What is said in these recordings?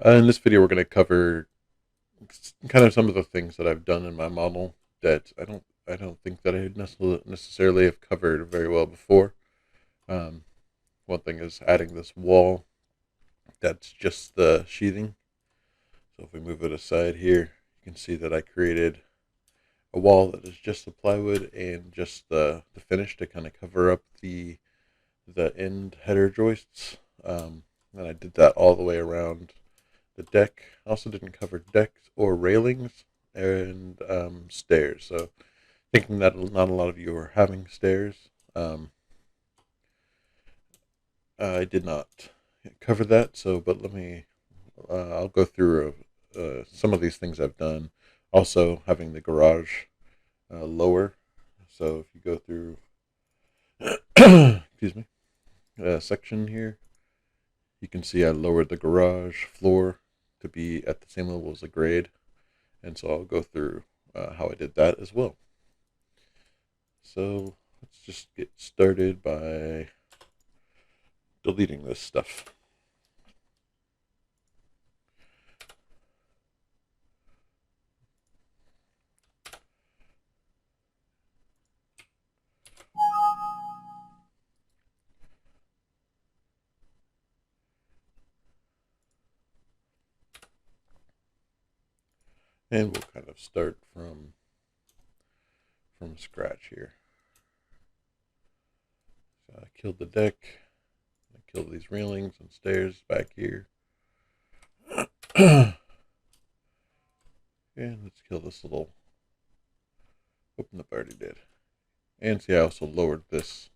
In this video, we're going to cover kind of some of the things that I've done in my model that I don't think that I necessarily have covered very well before. Um, One thing is adding this wall that's just the sheathing. So if we move it aside here, you can see that I created a wall that is just the plywood and just the finish to kind of cover up the end header joists. And I did that all the way around the deck. I also didn't cover decks or railings and stairs. So thinking that not a lot of you are having stairs, um, I did not cover that. So, but I'll go through some of these things I've done. Also having the garage lower. So if you go through, excuse me, section here, you can see I lowered the garage floor to be at the same level as the grade. And so I'll go through how I did that as well. So let's just get started by deleting this stuff. And we'll kind of start from scratch here. So I killed the deck. I killed these railings and stairs back here. And let's kill this little open the already did. And see I also lowered this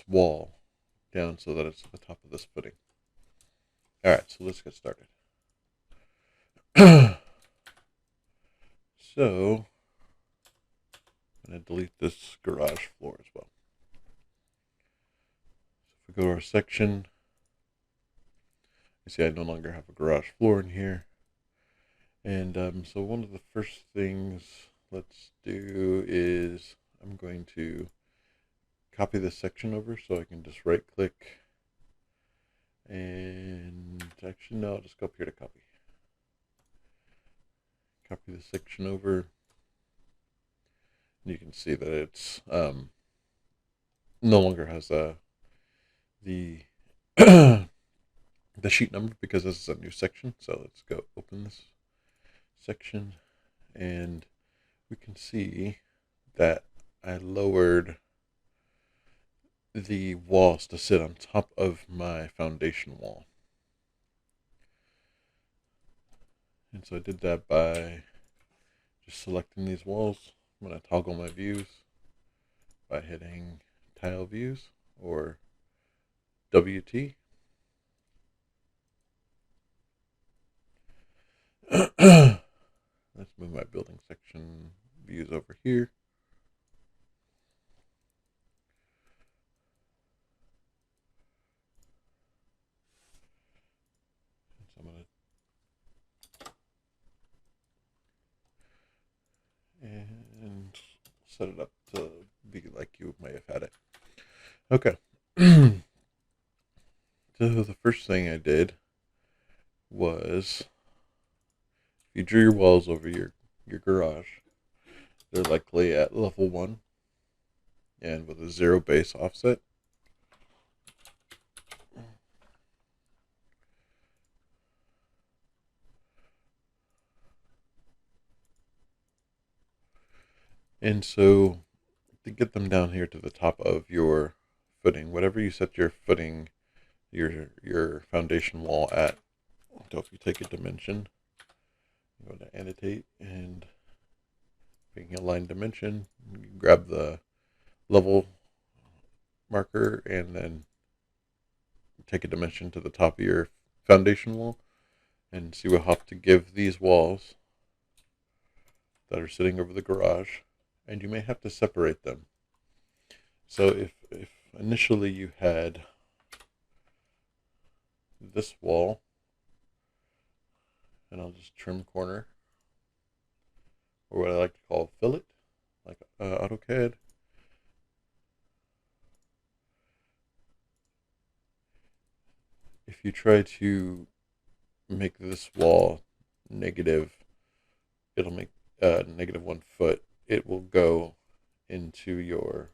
wall down so that it's at the top of this footing. Alright, so let's get started. So I'm going to delete this garage floor as well. So if we go to our section, you see I no longer have a garage floor in here. And so one of the first things let's do is I'm going to copy this section over so I can just right click and actually no, I'll just go up here to copy. Copy the section over. You can see that it's no longer has the the sheet number because this is a new section. So let's go open this section and we can see that I lowered the walls to sit on top of my foundation wall. And so I did that by just selecting these walls. I'm going to toggle my views by hitting tile views or WT. Let's move my building section views over here. So I'm going to and set it up to be like you may have had it. Okay. So the first thing I did was if you drew your walls over your garage, they're likely at level 1 and with a 0 base offset. And so to get them down here to the top of your footing, whatever you set your footing, your foundation wall at. So if you take a dimension, go to annotate and picking a line dimension, you grab the level marker and then take a dimension to the top of your foundation wall and see what have to give these walls that are sitting over the garage, and you may have to separate them. So if initially you had this wall, and I'll just trim corner, or what I like to call fillet, like AutoCAD. If you try to make this wall negative. It'll make negative 1 foot. It will go into your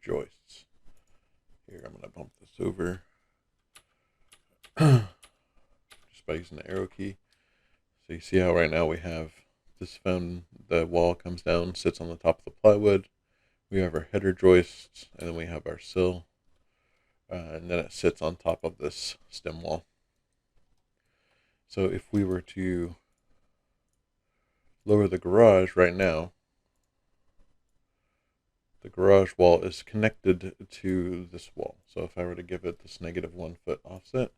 joists. Here, I'm going to bump this over just by using the arrow key. So you see how right now we have this the wall comes down, sits on the top of the plywood. We have our header joists, and then we have our sill, and then it sits on top of this stem wall. So if we were to lower the garage right now, the garage wall is connected to this wall. So if I were to give it this negative 1 foot offset,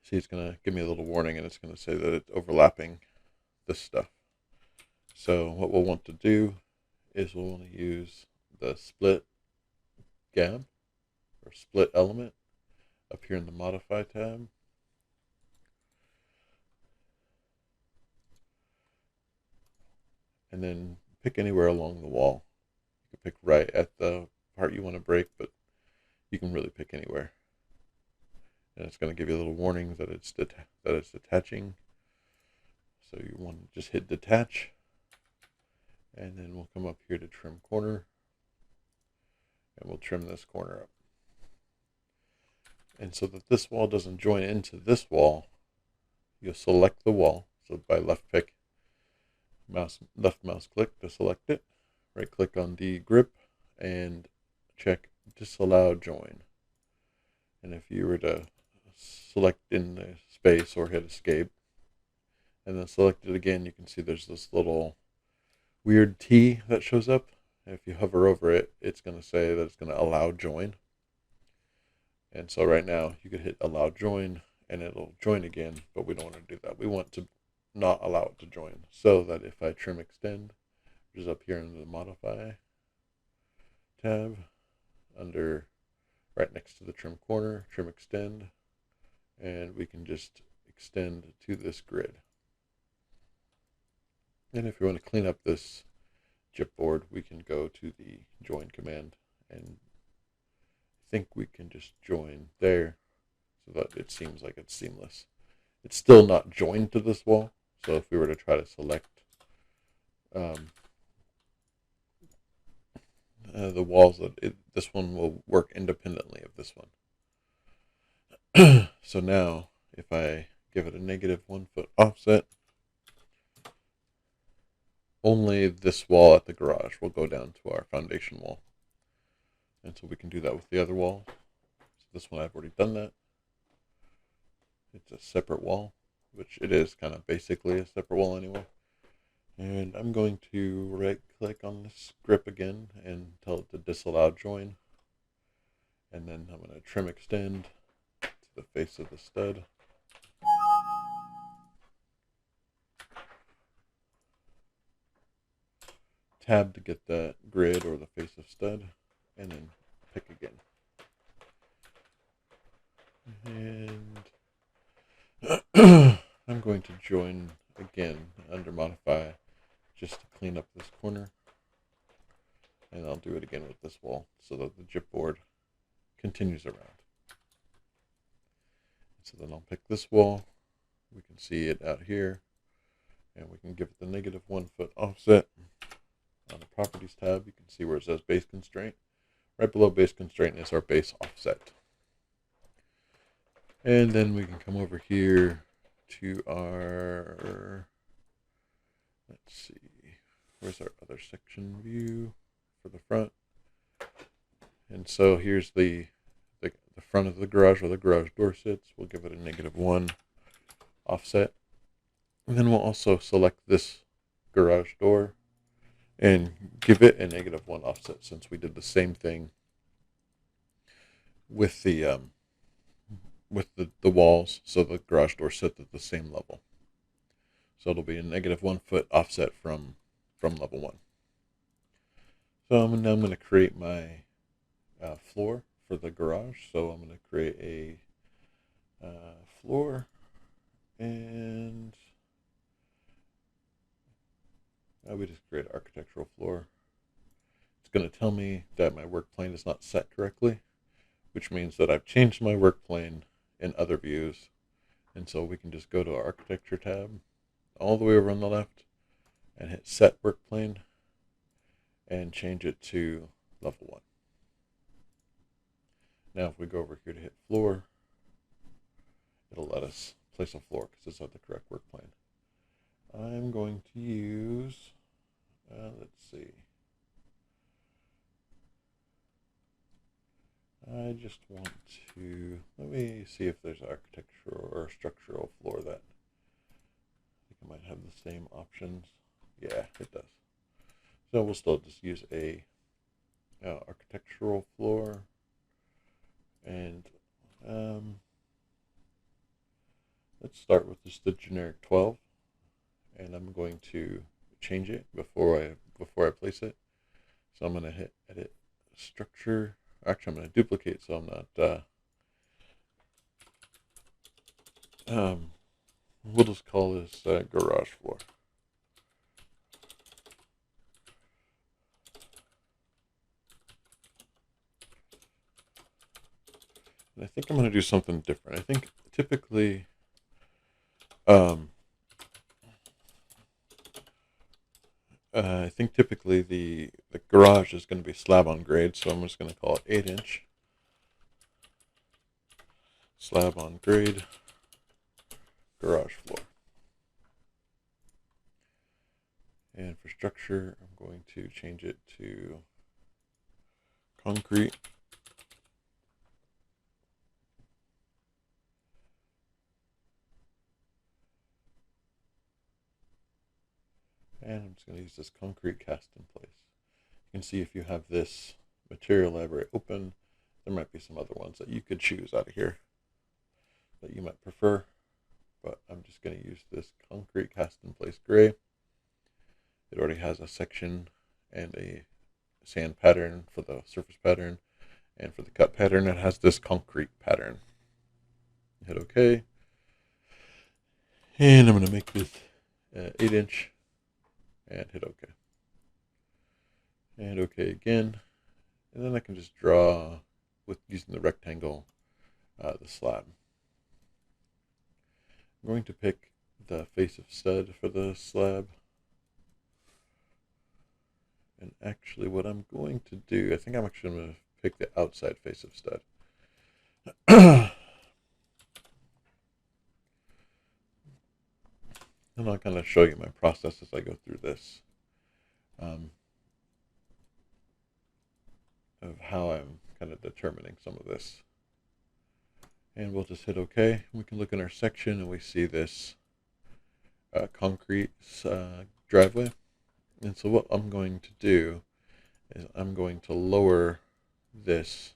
see, it's going to give me a little warning, and it's going to say that it's overlapping this stuff. So what we'll want to do is we'll want to use the split gab or split element up here in the modify tab. And then pick anywhere along the wall. You can pick right at the part you want to break, but you can really pick anywhere. And it's going to give you a little warning that it's detaching. So you want to just hit detach, and then we'll come up here to trim corner, and we'll trim this corner up. And so that this wall doesn't join into this wall, you'll select the wall. So by left mouse click to select it, right click on the grip, and check disallow join. And if you were to select in the space or hit escape and then select it again, you can see there's this little weird T that shows up. If you hover over it, it's going to say that it's going to allow join. And so right now you could hit allow join and it'll join again, but we don't want to do that. We want to not allow it to join, so that if I trim extend, which is up here in the modify tab, under right next to the trim corner, trim extend, and we can just extend to this grid. And if you want to clean up this chipboard, we can go to the join command, and I think we can just join there so that it seems like it's seamless. It's still not joined to this wall, so if we were to try to select the walls, this one will work independently of this one. So now if I give it a negative 1 foot offset, only this wall at the garage will go down to our foundation wall. And so we can do that with the other wall. So this one, I've already done that. It's a separate wall, which it is kind of basically a separate wall anyway. And I'm going to right click on this grip again and tell it to disallow join. And then I'm going to trim extend to the face of the stud. Tab to get that grid or the face of stud, and then pick again. And I'm going to join again under modify just to clean up this corner, and I'll do it again with this wall so that the chipboard continues around. So then I'll pick this wall. We can see it out here, and we can give it the negative 1 foot offset. On the properties tab, you can see where it says base constraint. Right below base constraint is our base offset. And then we can come over here to our, let's see, where's our other section view for the front? And so here's the front of the garage where the garage door sits. We'll give it a negative 1 offset. And then we'll also select this garage door and give it a negative 1 offset, since we did the same thing with the walls, so the garage door sits at the same level. So it'll be a negative 1 foot offset from level 1. So now I'm going to create my floor for the garage. So I'm going to create a floor, and we just create an architectural floor. It's going to tell me that my work plane is not set correctly, which means that I've changed my work plane in other views. And so we can just go to our architecture tab all the way over on the left and hit set work plane and change it to level 1. Now if we go over here to hit floor, it'll let us place a floor because it's not the correct work plane. I'm going to use, let's see. I just want to, let me see if there's architectural or structural floor that I think I might have the same options. Yeah, it does. So we'll still just use a architectural floor, and let's start with just the generic 12, and I'm going to change it before I place it. So I'm going to hit edit structure. Actually, I'm going to duplicate so I'm not. We'll just call this garage floor. And I think I'm going to do something different. I think typically, the garage is going to be slab on grade, so I'm just going to call it 8-inch slab on grade garage floor. And for structure, I'm going to change it to concrete. And I'm just going to use this concrete cast in place. You can see if you have this material library open, there might be some other ones that you could choose out of here that you might prefer. But I'm just going to use this concrete cast in place gray. It already has a section and a sand pattern for the surface pattern, and for the cut pattern it has this concrete pattern. Hit OK, and I'm going to make this 8-inch and hit OK, and OK again, and then I can just draw with using the rectangle the slab. I'm going to pick the face of stud for the slab. And actually what I'm going to do, I think I'm actually going to pick the outside face of stud. And I'll kind of show you my process as I go through this. Of how I'm kind of determining some of this. And we'll just hit OK. We can look in our section and we see this concrete driveway. And so what I'm going to do is I'm going to lower this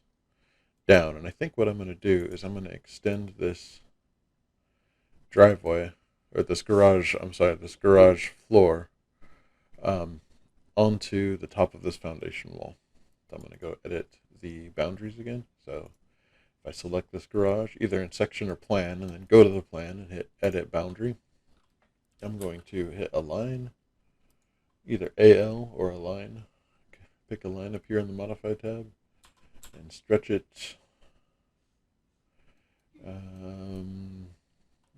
down. And I think what I'm going to do is I'm going to extend this driveway, or this garage floor onto the top of this foundation wall. So I'm going to go edit the boundaries again. So if I select this garage, either in section or plan, and then go to the plan and hit edit boundary, I'm going to hit align, either AL or align. Pick a line up here in the modify tab and stretch it.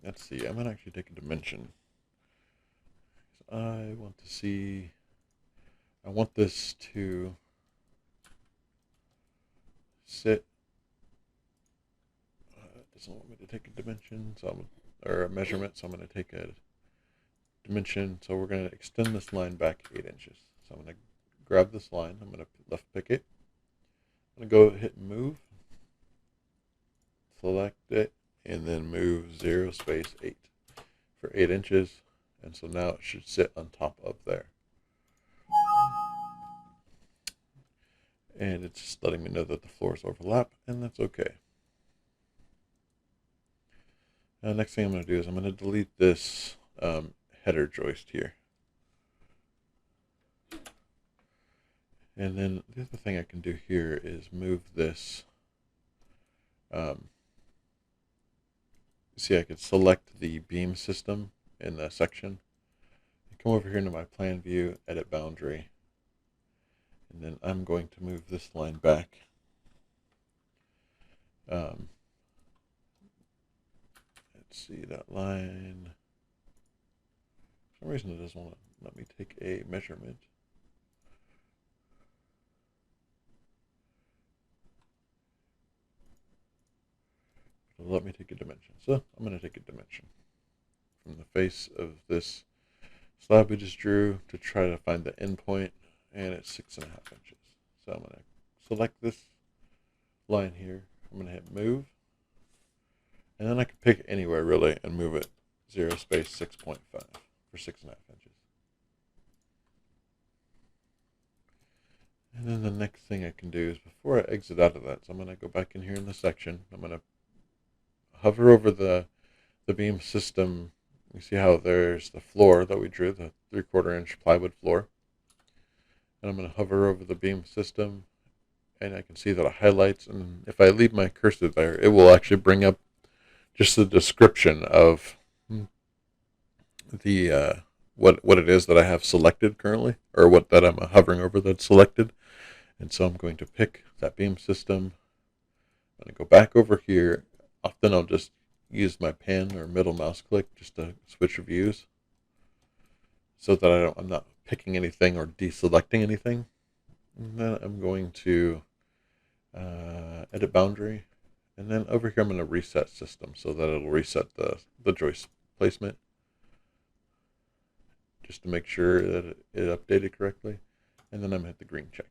Let's see, I'm going to actually take a dimension. I want this to sit. It doesn't want me to take a dimension, or a measurement, so I'm going to take a dimension. So we're going to extend this line back 8 inches. So I'm going to grab this line, I'm going to left pick it. I'm going to go hit move, select it, and then move 0 space 8 for 8 inches. And so now it should sit on top of there. And it's just letting me know that the floors overlap, and that's okay. Next thing I'm going to do is I'm going to delete this header joist here. And then the other thing I can do here is move this. See, I could select the beam system in the section. come over here into my plan view, edit boundary, and then I'm going to move this line back. Let's see that line. For some reason it doesn't want to let me take a measurement. It'll let me take a dimension. So I'm going to take a dimension from the face of this slab we just drew to try to find the endpoint, and it's 6.5 inches. So I'm going to select this line here. I'm going to hit move, and then I can pick anywhere really and move it 0 space 6.5 for 6.5 inches. And then the next thing I can do is, before I exit out of that, so I'm going to go back in here in the section. I'm going to hover over the beam system. You see how there's the floor that we drew, the 3/4 inch plywood floor. And I'm going to hover over the beam system, and I can see that it highlights. And if I leave my cursor there, it will actually bring up just the description of the what it is that I have selected currently, or what that I'm hovering over that's selected. And so I'm going to pick that beam system. I'm going to go back over here. Often I'll just use my pen or middle mouse click just to switch views, so that I'm not picking anything or deselecting anything. And then I'm going to edit boundary, and then over here I'm going to reset system, so that it'll reset the joist placement, just to make sure that it updated correctly. And then I'm going to hit the green check.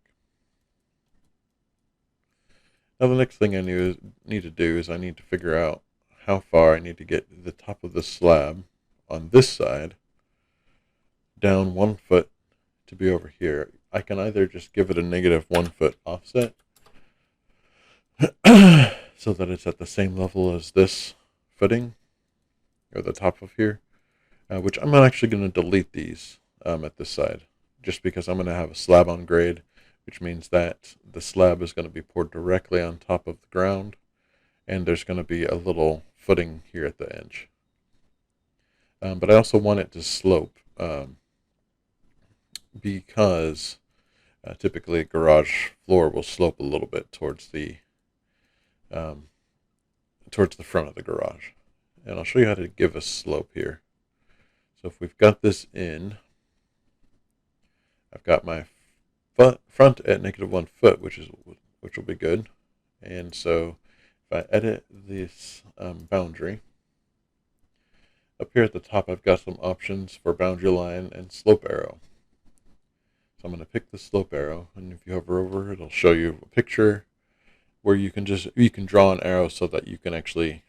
Now the next thing I need to do is I need to figure out how far I need to get the top of the slab on this side down 1 foot to be over here. I can either just give it a -1 foot offset so that it's at the same level as this footing, or the top of here, which I'm actually going to delete these at this side, just because I'm going to have a slab on grade, which means that the slab is going to be poured directly on top of the ground, and there's going to be a little footing here at the edge. But I also want it to slope, because typically a garage floor will slope a little bit towards the front of the garage. And I'll show you how to give a slope here. So if we've got this in, I've got my front at -1 foot, which will be good. And so if I edit this boundary, up here at the top I've got some options for boundary line and slope arrow. So I'm going to pick the slope arrow, and if you hover over it, it'll show you a picture where you can draw an arrow so that you can actually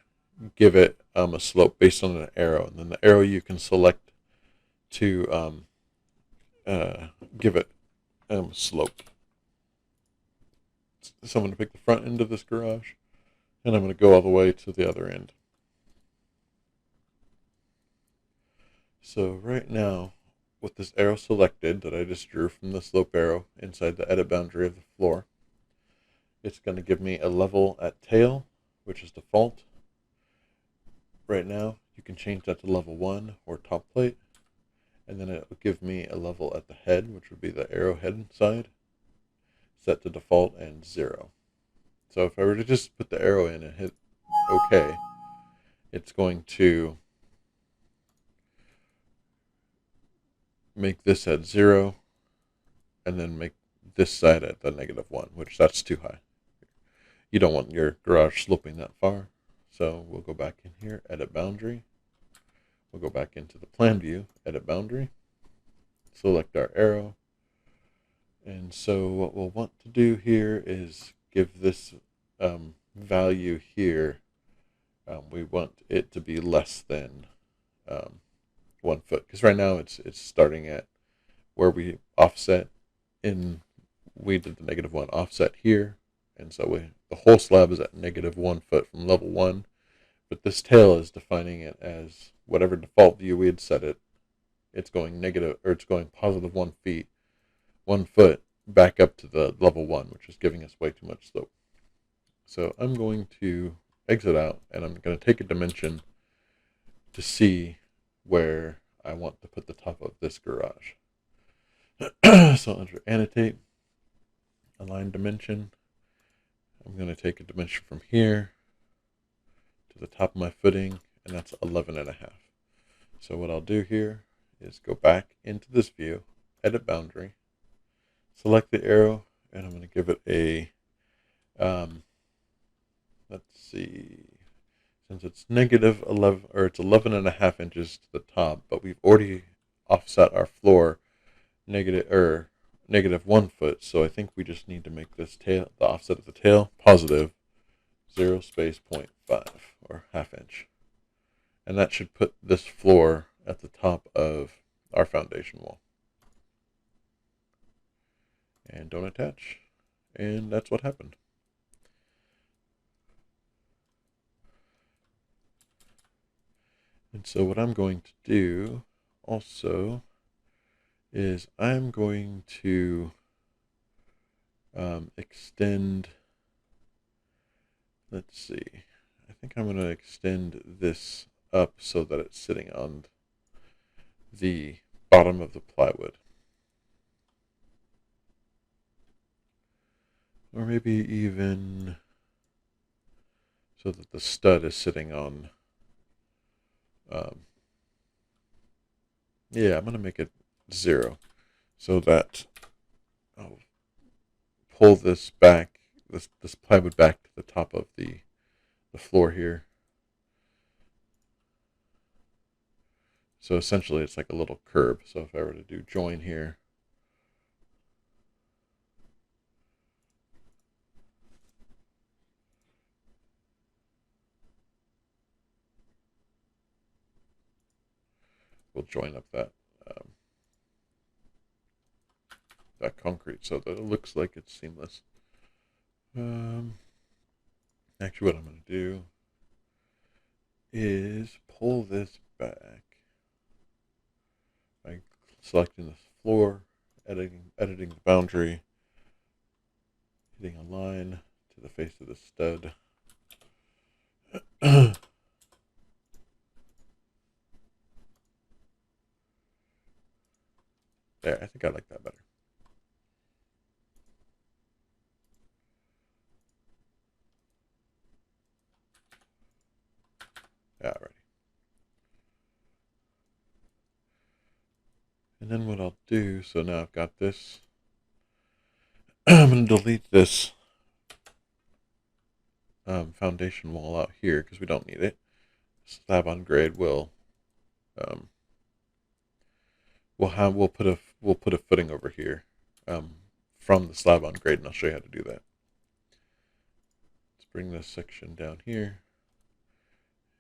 give it a slope based on an arrow, and then the arrow you can select to give it slope. So I'm going to pick the front end of this garage, and I'm going to go all the way to the other end. So right now, with this arrow selected that I just drew from the slope arrow inside the edit boundary of the floor, it's going to give me a level at tail, which is default. Right now, you can change that to level 1 or top plate, and then it will give me a level at the head, which would be the arrowhead side, set to default and 0. So if I were to just put the arrow in and hit OK, it's going to make this at 0, and then make this side at the -1, which that's too high. You don't want your garage sloping that far. So we'll go back in here, edit boundary. We'll go back into the plan view, edit boundary, select our arrow. And so what we'll want to do here is give this value here, we want it to be less than 1 foot, because right now it's starting at where we offset we did the -1 offset here, and so the whole slab is at -1 foot from level 1, but this tail is defining it as whatever default view we had set it. It's going positive 1 foot back up to the level 1, which is giving us way too much slope. So I'm going to exit out, and I'm going to take a dimension to see where I want to put the top of this garage. So under annotate, align dimension, I'm going to take a dimension from here to the top of my footing, and that's 11.5. So what I'll do here is go back into this view, edit boundary, select the arrow, and I'm going to give it a, let's see, since it's negative 11, or it's 11.5 inches to the top, but we've already offset our floor negative 1 foot, so I think we just need to make this tail, the offset of the tail, positive 0 space 0.5 or ½ inch. And that should put this floor at the top of our foundation wall. And don't attach. And that's what happened. And so what I'm going to do also is I'm going to extend, let's see, I think I'm going to extend this up so that it's sitting on the bottom of the plywood. Or maybe even so that the stud is sitting on, yeah, I'm going to make it 0 so that I'll pull this back, this plywood back to the top of the floor here. So essentially it's like a little curb. So if I were to do join here, we'll join up that that concrete so that it looks like it's seamless. Actually, what I'm going to do is pull this back by selecting this floor, editing the boundary, hitting a line to the face of the stud. There, I think I like that better. Yeah, ready. And then what I'll do, so now I've got this, I'm going to delete this foundation wall out here because we don't need it. Slab on grade will we'll put a footing over here from the slab on grade, and I'll show you how to do that. Let's bring this section down here,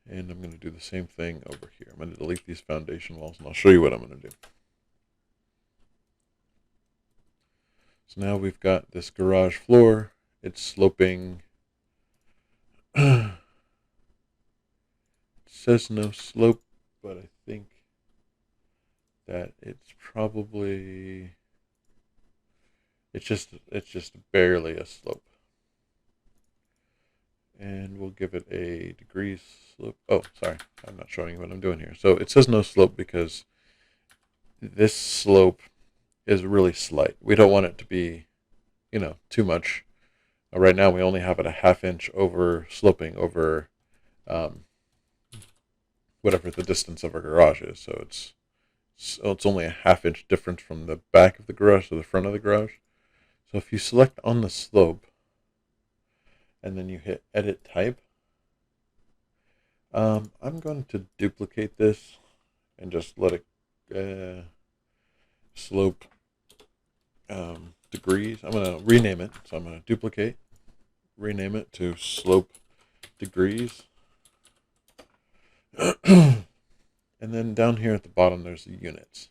and I'm going to do the same thing over here. I'm going to delete these foundation walls, and I'll show you what I'm going to do. So now we've got this garage floor. It's sloping. It says no slope, but I think that it's probably it's just barely a slope. And we'll give it a degrees slope. Oh, sorry, I'm not showing you what I'm doing here. So it says no slope because this slope is really slight. We don't want it to be, too much. Right now we only have it a ½ inch over sloping over whatever the distance of our garage is. So it's only a ½ inch difference from the back of the garage to the front of the garage. So if you select on the slope and then you hit edit type, I'm going to duplicate this and just let it slope degrees. I'm going to rename it. So I'm going to duplicate, rename it to slope degrees. And then down here at the bottom, there's the units.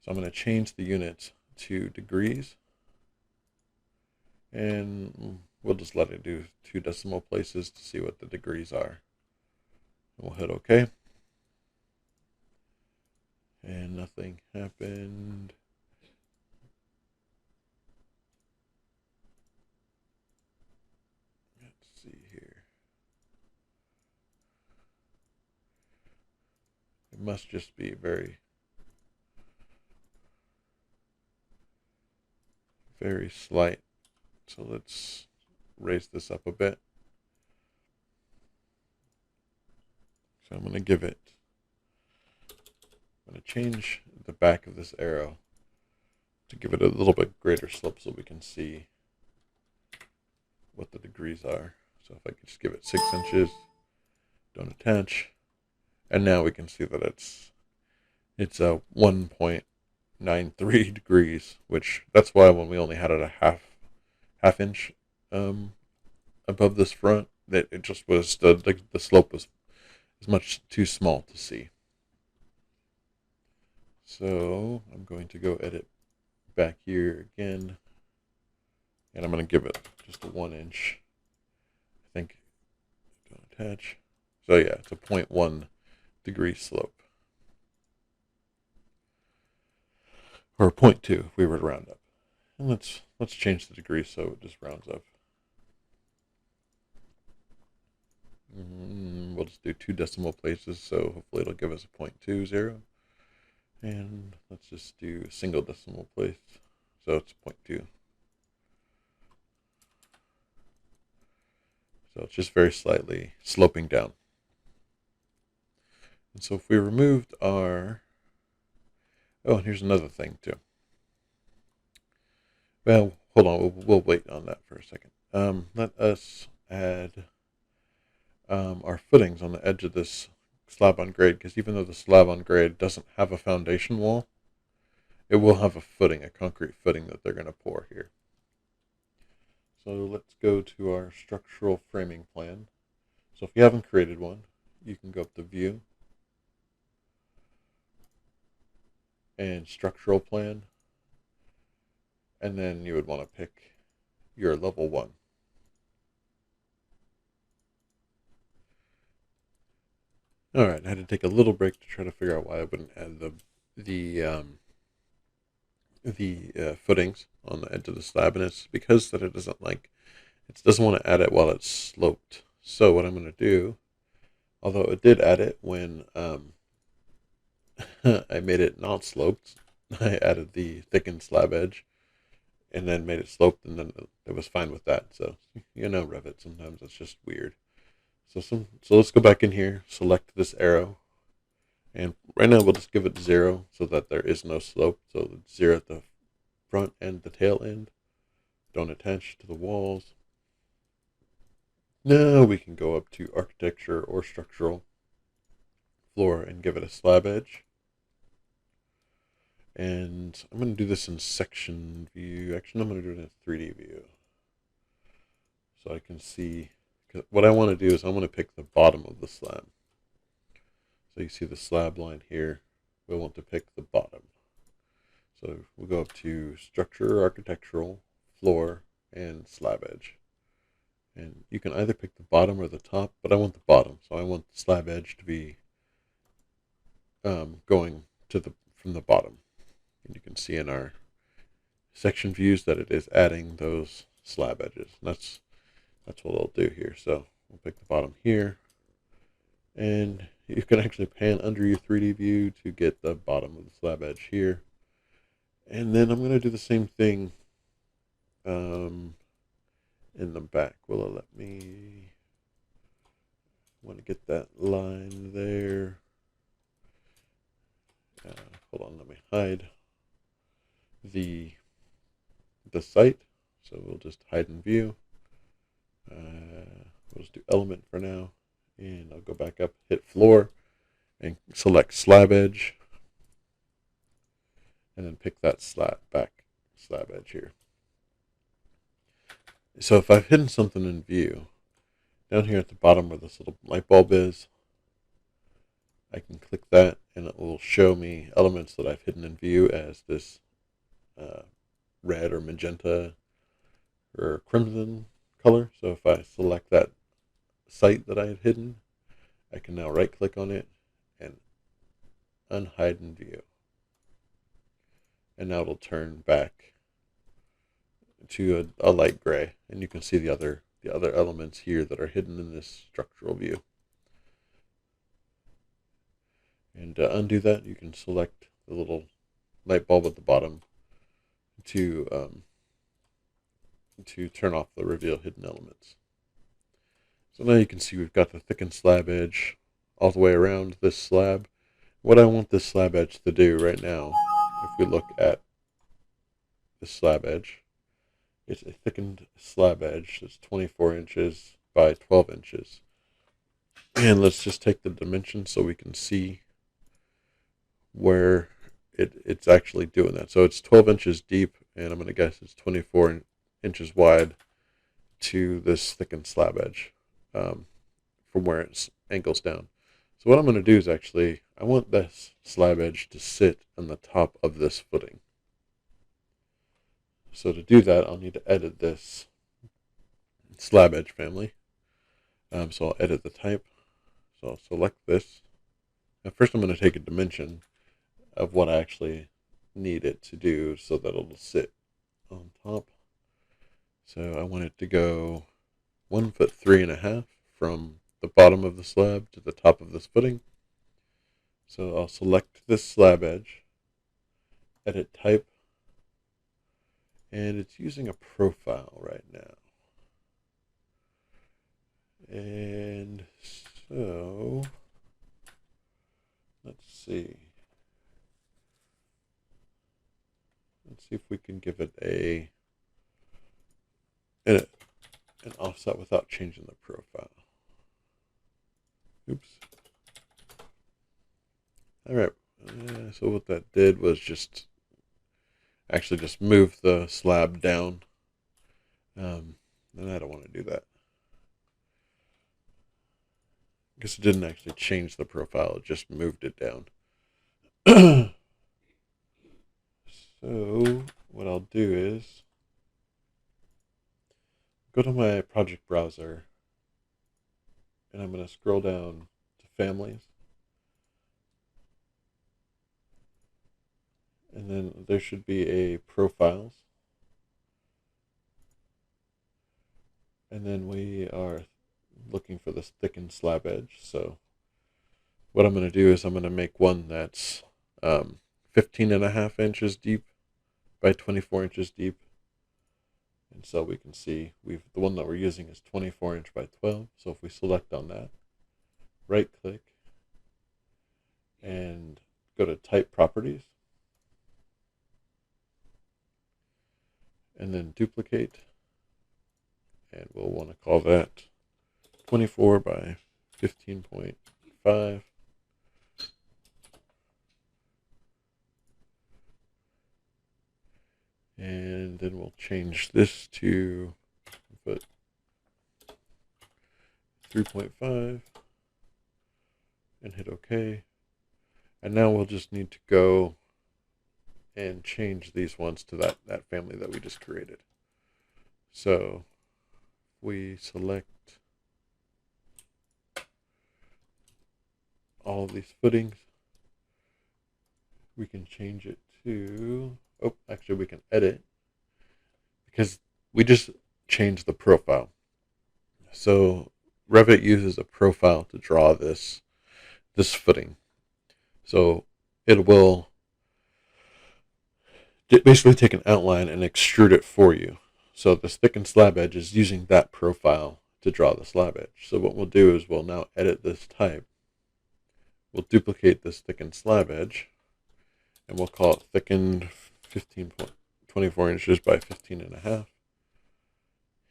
So I'm going to change the units to degrees. And we'll just let it do 2 decimal places to see what the degrees are. We'll hit OK. And nothing happened. Let's see here. must just be very, very slight. So let's raise this up a bit. So I'm going to give it, I'm going to change the back of this arrow to give it a little bit greater slope so we can see what the degrees are. So if I could just give it 6 inches, don't attach, and now we can see that it's a 1.93 degrees, which that's why when we only had it a half inch above this front, that it just was the slope was much too small to see. So I'm going to go edit back here again, and I'm going to give it just a 1 inch. I think, don't attach. So yeah, it's a 0.1 degree slope, or 0.2 if we were to round up. And let's change the degree so it just rounds up. We'll just do 2 decimal places, so hopefully it'll give us a 0.20. And let's just do a single decimal place, so it's 0.2. So it's just very slightly sloping down. And so if we removed our, oh, and here's another thing too. Well, hold on, we'll wait on that for a second. Let us add our footings on the edge of this slab on grade, because even though the slab on grade doesn't have a foundation wall, it will have a footing, a concrete footing that they're going to pour here. So let's go to our structural framing plan. So if you haven't created one, you can go up to View and Structural Plan, and then you would want to pick your level 1. All right, I had to take a little break to try to figure out why I wouldn't add the footings on the edge of the slab, and it's because that it doesn't want to add it while it's sloped. So what I'm going to do, although it did add it when I made it not sloped, I added the thickened slab edge and then made it sloped, and then it was fine with that. So Revit, sometimes it's just weird. So let's go back in here, select this arrow, and right now we'll just give it 0 so that there is no slope. So it's 0 at the front and the tail end. Don't attach to the walls. Now we can go up to architecture or structural floor and give it a slab edge. And I'm going to do this in section view. Actually, I'm going to do it in 3D view, so I can see. What I want to do is I want to pick the bottom of the slab. So you see the slab line here. We want to pick the bottom. So we'll go up to structure, architectural, floor, and slab edge. And you can either pick the bottom or the top, but I want the bottom. So I want the slab edge to be going from the bottom. And you can see in our section views that it is adding those slab edges. And that's what I'll do here. So we'll pick the bottom here, and you can actually pan under your 3D view to get the bottom of the slab edge here. And then I'm going to do the same thing in the back. Will it let me? I want to get that line there. Hold on, let me hide the site. So we'll just hide in view. We'll just do element for now, and I'll go back up, hit floor, and select slab edge, and then pick that slab edge here. So if I've hidden something in view, down here at the bottom where this little light bulb is, I can click that, and it will show me elements that I've hidden in view as this red or magenta or crimson color. So if I select that site that I had hidden, I can now right click on it and unhide in view. And now it'll turn back to a light gray, and you can see the other elements here that are hidden in this structural view. And to undo that, you can select the little light bulb at the bottom to turn off the reveal hidden elements. So now you can see we've got the thickened slab edge all the way around this slab. What I want this slab edge to do right now, if we look at the slab edge, it's a thickened slab edge that's 24 inches by 12 inches. And let's just take the dimensions so we can see where it's actually doing that. So it's 12 inches deep, and I'm going to guess it's 24 inches wide to this thickened slab edge from where it angles down. So what I'm going to do is actually, I want this slab edge to sit on the top of this footing. So to do that, I'll need to edit this slab edge family. So I'll edit the type. So I'll select this. Now first I'm going to take a dimension of what I actually need it to do so that it'll sit on top. So I want it to go 1.3 feet from the bottom of the slab to the top of this footing. So I'll select this slab edge, edit type, and it's using a profile right now. And so let's see. Let's see if we can give it an offset without changing the profile. Oops. All right. So what that did was just move the slab down. And I don't want to do that. I guess it didn't actually change the profile. It just moved it down. So what I'll do is go to my project browser, and I'm going to scroll down to families. And then there should be a profiles. And then we are looking for this thickened slab edge. So what I'm going to do is I'm going to make one that's 15.5 inches deep by 24 inches deep. And so we can see the one that we're using is 24 inch by 12. So if we select on that, right click, and go to type properties, and then duplicate, and we'll want to call that 24 by 15.5. And then we'll change this to 3.5 and hit OK. And now we'll just need to go and change these ones to that family that we just created. So we select all of these footings. We can change it to, actually we can edit, because we just changed the profile. So Revit uses a profile to draw this footing. So it will basically take an outline and extrude it for you. So this thickened slab edge is using that profile to draw the slab edge. So what we'll do is we'll now edit this type. We'll duplicate this thickened slab edge, and we'll call it thickened 24 inches by 15.5.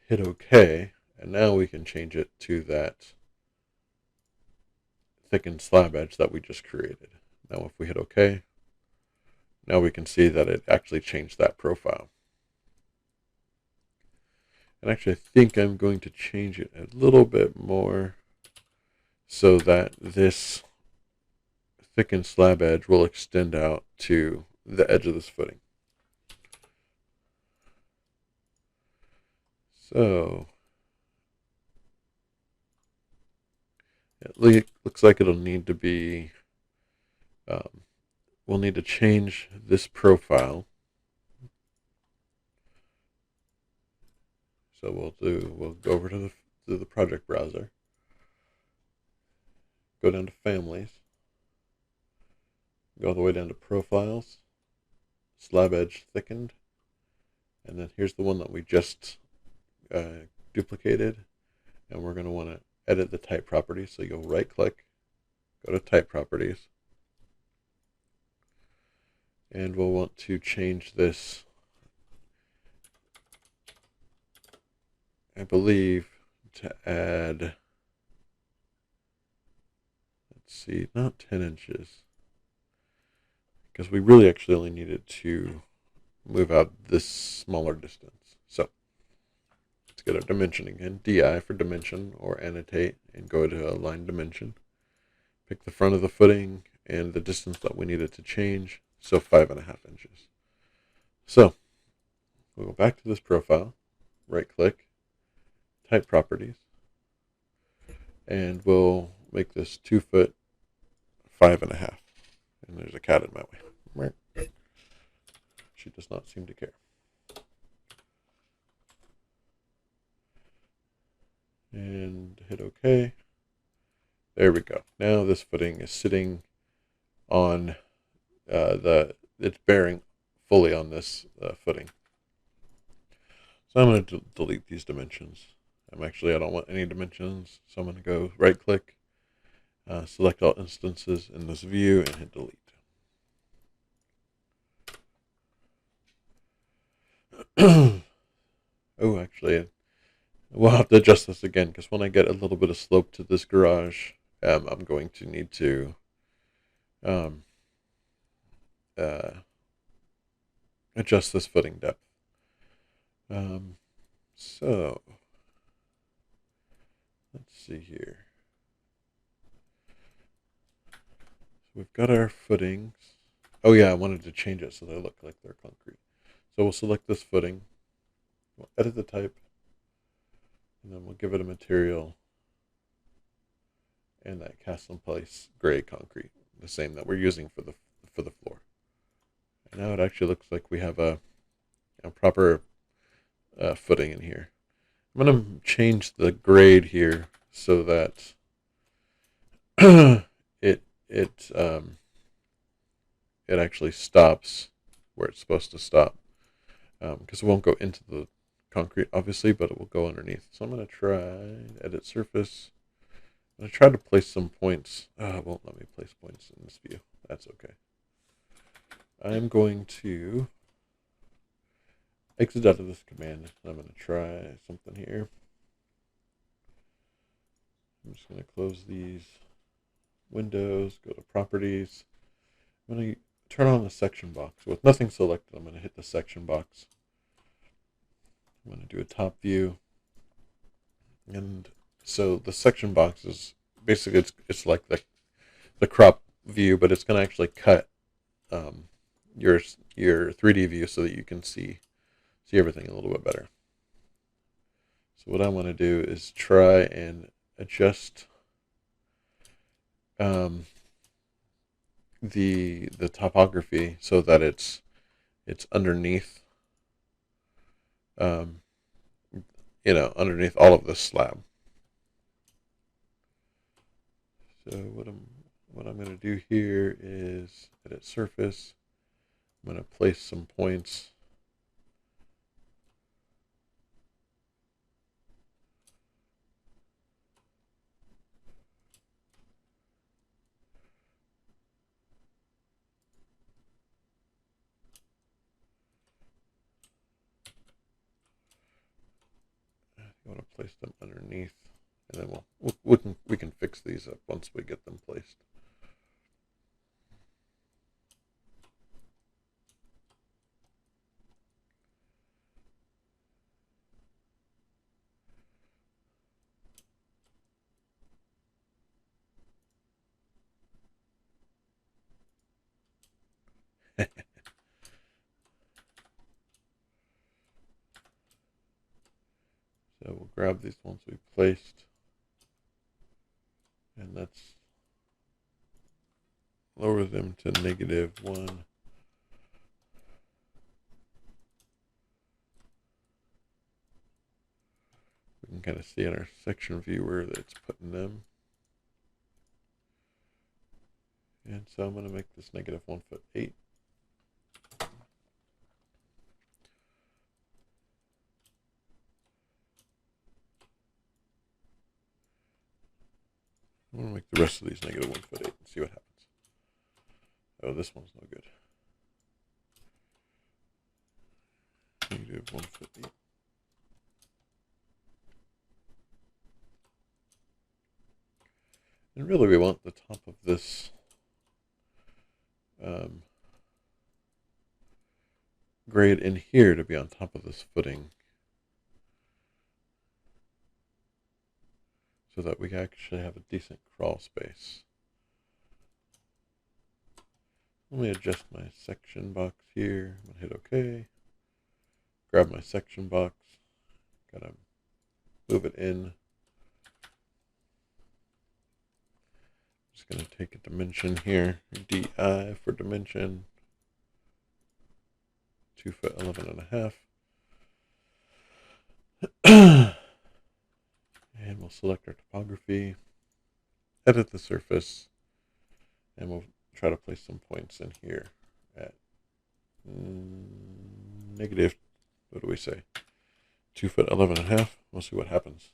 Hit OK, and now we can change it to that thickened slab edge that we just created. Now if we hit OK, now we can see that it actually changed that profile. And actually I think I'm going to change it a little bit more so that this thickened slab edge will extend out to the edge of this footing. So it looks like it'll need to be, we'll need to change this profile. So we'll go over to the project browser, go down to families, Go all the way down to profiles, slab edge thickened, and then here's the one that we just duplicated, and we're going to want to edit the type properties. So you'll right click, go to type properties, and we'll want to change this, I believe, to add, let's see, not 10 inches, because we really actually only needed to move out this smaller distance. So let's get our dimension again, DI for dimension, or annotate, and go to align dimension. Pick the front of the footing and the distance that we needed to change, so 5.5 inches. So we'll go back to this profile, right click, type properties, and we'll make this 2 foot 5.5. And there's a cat in my way. She does not seem to care. And hit OK. There we go. Now this footing is sitting on it's bearing fully on this footing. So I'm going to delete these dimensions. I don't want any dimensions, so I'm going to go right click, select all instances in this view, and hit delete. Oh, actually, we'll have to adjust this again, because when I get a little bit of slope to this garage, I'm going to need to adjust this footing depth. So let's see here. So we've got our footings. Oh yeah, I wanted to change it so they look like they're concrete. So we'll select this footing, we'll edit the type, and then we'll give it a material and that cast in place gray concrete, the same that we're using for the floor. And now it actually looks like we have a proper footing in here. I'm going to change the grade here so that it actually stops where it's supposed to stop, because it won't go into the concrete obviously, but it will go underneath. So I'm going to try edit surface. I'm going to try to place some points. It won't let me place points in this view. That's okay. I'm going to exit out of this command. I'm going to try something here. I'm just going to close these windows, go to properties. I'm going to turn on the section box. With nothing selected, I'm going to hit the section box. I'm going to do a top view. And so the section box is basically, it's like the crop view, but it's going to actually cut your 3D view so that you can see everything a little bit better. So what I want to do is try and adjust the topography so that it's underneath underneath all of this slab. So what I'm going to do here is edit surface. I'm going to place some points. I want to place them underneath, and then we can fix these up once we get them placed. So we'll grab these ones we placed, and let's lower them to -1. We can kind of see in our section viewer that it's putting them. And so I'm going to make this negative 1'8". I'm going to make the rest of these negative 1'8" and see what happens. Oh, this one's no good. Negative 1'8". And really we want the top of this grade in here to be on top of this footing, so that we actually have a decent crawl space. Let me adjust my section box here. I'm going to hit OK. Grab my section box. Gotta move it in. Just going to take a dimension here. DI for dimension. 2'11.5". And we'll select our topography. Edit the surface. And we'll try to place some points in here at negative, what do we say, 2'11.5". We'll see what happens.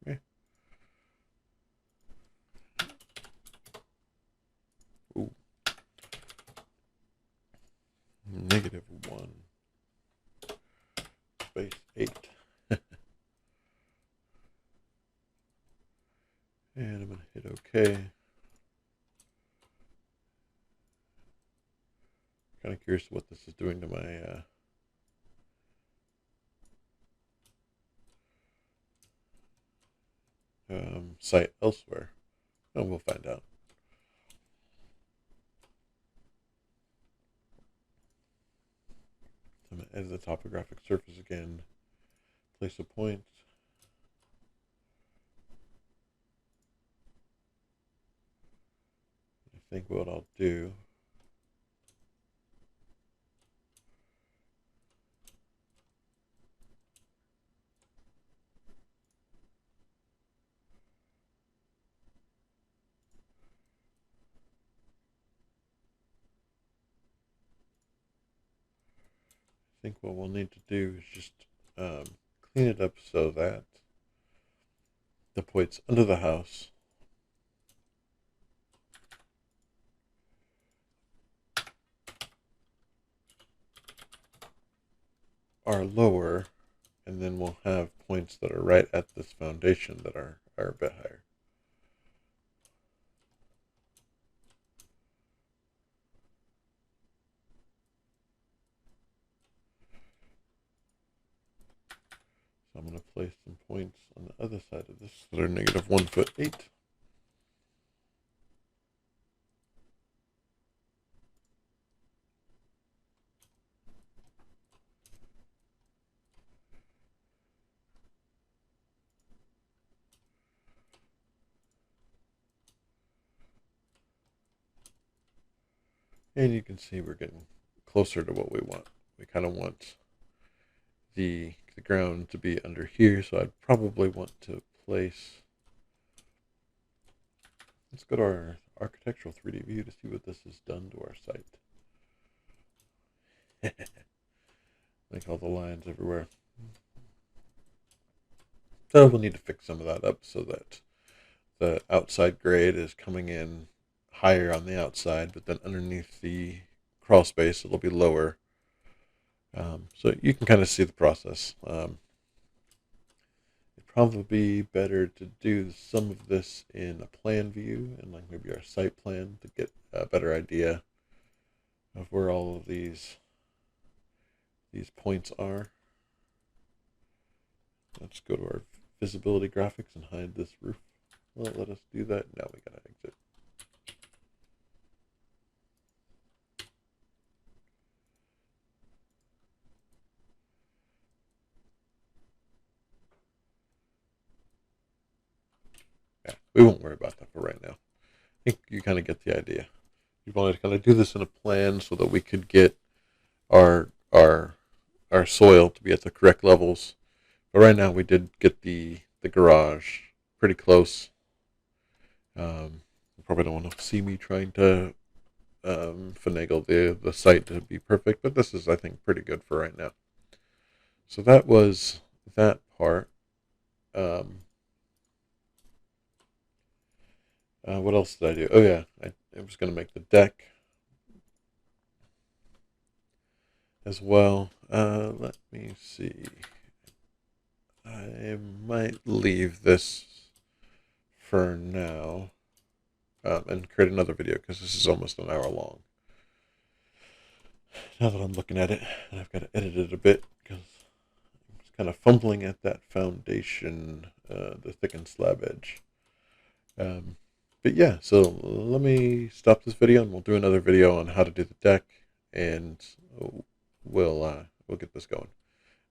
Okay. Ooh. Negative 1 space 8. And I'm going to hit OK. Kind of curious what this is doing to my site elsewhere. Oh, we'll find out. So I'm going to edit the topographic surface again. Place a point. I think what I'll do what we'll need to do is just clean it up so that the points under the house are lower, and then we'll have points that are right at this foundation that are a bit higher. So I'm going to place some points on the other side of this that are negative 1'8". And you can see we're getting closer to what we want. We kind of want the ground to be under here, so I'd probably want to place. Let's go to our architectural 3D view to see what this has done to our site. Like all the lines everywhere. So we'll need to fix some of that up so that the outside grade is coming in higher on the outside, but then underneath the crawl space it'll be lower. So you can kind of see the process. It probably be better to do some of this in a plan view and like maybe our site plan to get a better idea of where all of these points are. Let's go to our visibility graphics and hide this roof. Well, let us do that. Now we gotta exit. Yeah, we won't worry about that for right now. I think you kind of get the idea. We wanted to kind of do this in a plan so that we could get our soil to be at the correct levels. But right now we did get the garage pretty close. You probably don't want to see me trying to finagle the site to be perfect, but this is, I think, pretty good for right now. So that was that part. What else did I do? Oh yeah, I was going to make the deck as well. Let me see. I might leave this for now and create another video because this is almost an hour long. Now that I'm looking at it, and I've got to edit it a bit because I'm just kind of fumbling at that foundation, the thickened slab edge. But yeah, so let me stop this video and we'll do another video on how to do the deck, and we'll get this going.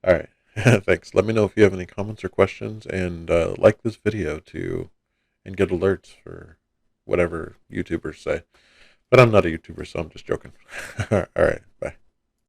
All right. Thanks. Let me know if you have any comments or questions, and like this video and get alerts for whatever YouTubers say. But I'm not a YouTuber, so I'm just joking. All right.